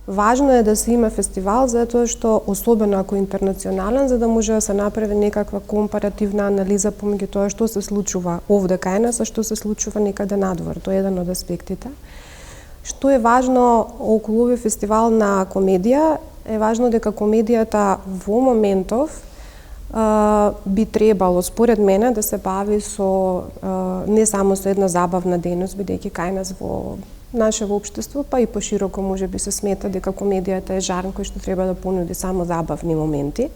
Важно е да се има фестивал, затоа што, особено ако е интернационален, за да може да се направи некаква компаративна анализа помеѓу тоа што се случува овде кај нас, а што се случува некаде надвор. Тоа е еден од аспектите. Што е важно околу овој фестивал на комедија, е важно дека комедијата во моментов би требало, според мене, да се бави со не само со една забавна дејност, бидејќи кај нас во нашето општество, па и пошироко може би се смета дека комедијата е жанр кој што треба да понуди само забавни моменти.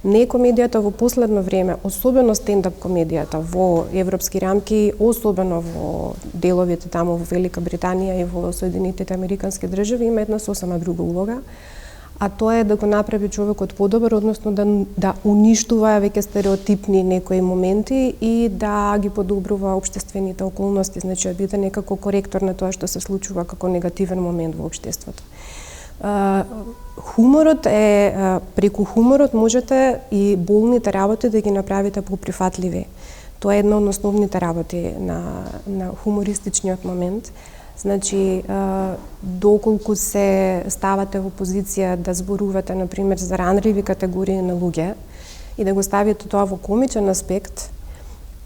Не комедијата во последно време, особено стендап комедијата во европски рамки, особено во деловите таму во Велика Британија и во Соединетите Американски држави, има една сосема друга улога, а тоа е да го направи човекот подобар, односно да уништува веќе стереотипни некои моменти и да ги подобрува општествените околности, значи да биде некако коректор на тоа што се случува како негативен момент во општеството. Хуморот е, преку хуморот можете и болните работи да ги направите поприфатливи. Тоа е една од основните работи на хумористичниот момент. Значи, доколку се ставате во позиција да зборувате, например, за ранливи категории на луѓе и да го ставите тоа во комичен аспект,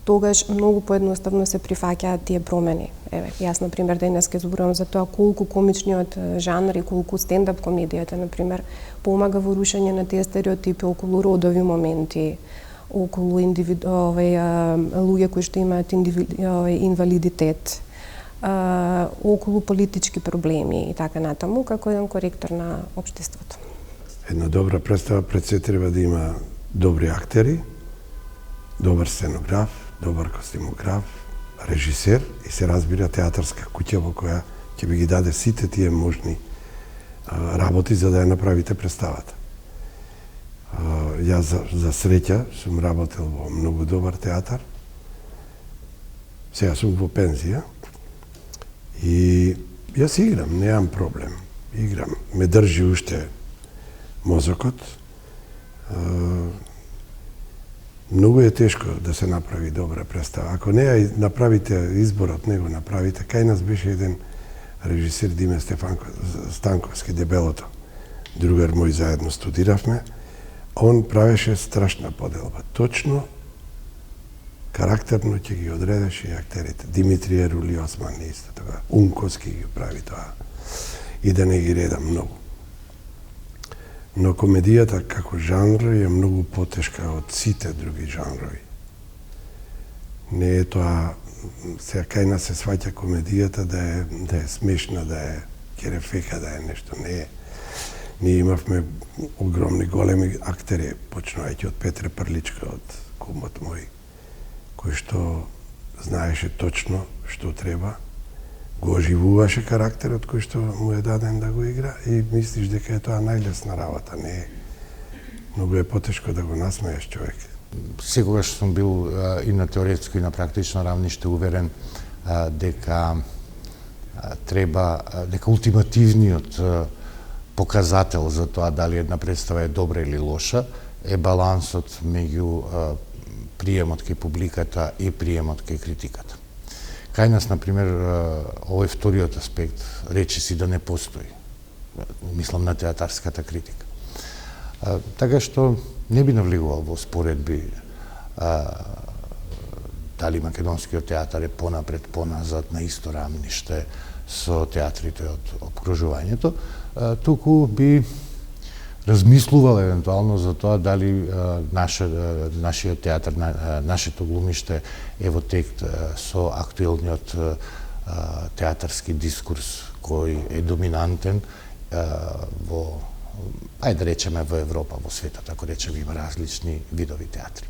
тогаш многу поедноставно се прифаќаат тие промени. Еве, јас, например, денес ке зборувам за тоа колку комичниот жанр и колку стендап комедијата, например, помага во рушење на тие стереотипи околу родови моменти, околу луѓе кои што имаат инвалидитет, околу политички проблеми и така натаму, како еден коректор на општеството. Една добра представа пред се треба да има добри актери, добар сценограф, добар костимограф, режисер и се разбира театарска куќа во која ќе би ги даде сите тие можни работи за да ја направите представата. Јас за среќа сум работел во многу добар театар. Сега сум во пензија. И јас играм, неам проблем. Играм. Ме држи уште мозокот. Многу е тешко да се направи добра представа. Ако не ја направите изборот, не го направите. Кај нас беше еден режисер Диме Станковски, дебелото. Другар мој, заедно студиравме. Он правеше страшна поделба. Точно карактерно ќе ги одредеше и актерите. Димитрije Рули Осман исто така. Унковски ги прави тоа. И да не ги редам многу. Но комедијата како жанр е многу потешка од сите други жанрови. Не е тоа, сега кај нас се сваќа комедијата да е смешна, да е керефека, да е нешто. Не е. Ние имавме огромни, големи актери, почнувајќи од Петре Прличка, од кумот мој, кој што знаеше точно што треба, го оживуваше карактерот кој што му е даден да го игра и мислиш дека е тоа најлесна работа. Не е. Многу е потешко да го насмееш човек. Секогаш сум бил и на теоретско и на практично равниште уверен дека дека ултимативниот показател за тоа дали една представа е добра или лоша е балансот меѓу приемот кај публиката и приемот кај критиката. Кај нас, например, овој вториот аспект речиси да не постои. Мислам на театарската критика. Така што не би навлегувал во споредби дали македонскиот театар е понапред, поназад, на исто рамниште со театрите од окружувањето, туку би размислувал евентуално за тоа дали нашиот театар, нашето глумиште е во текст со актуелниот театарски дискурс кој е доминантен во, ајде да речеме, во Европа, во светот, ако речеме, има различни видови театри.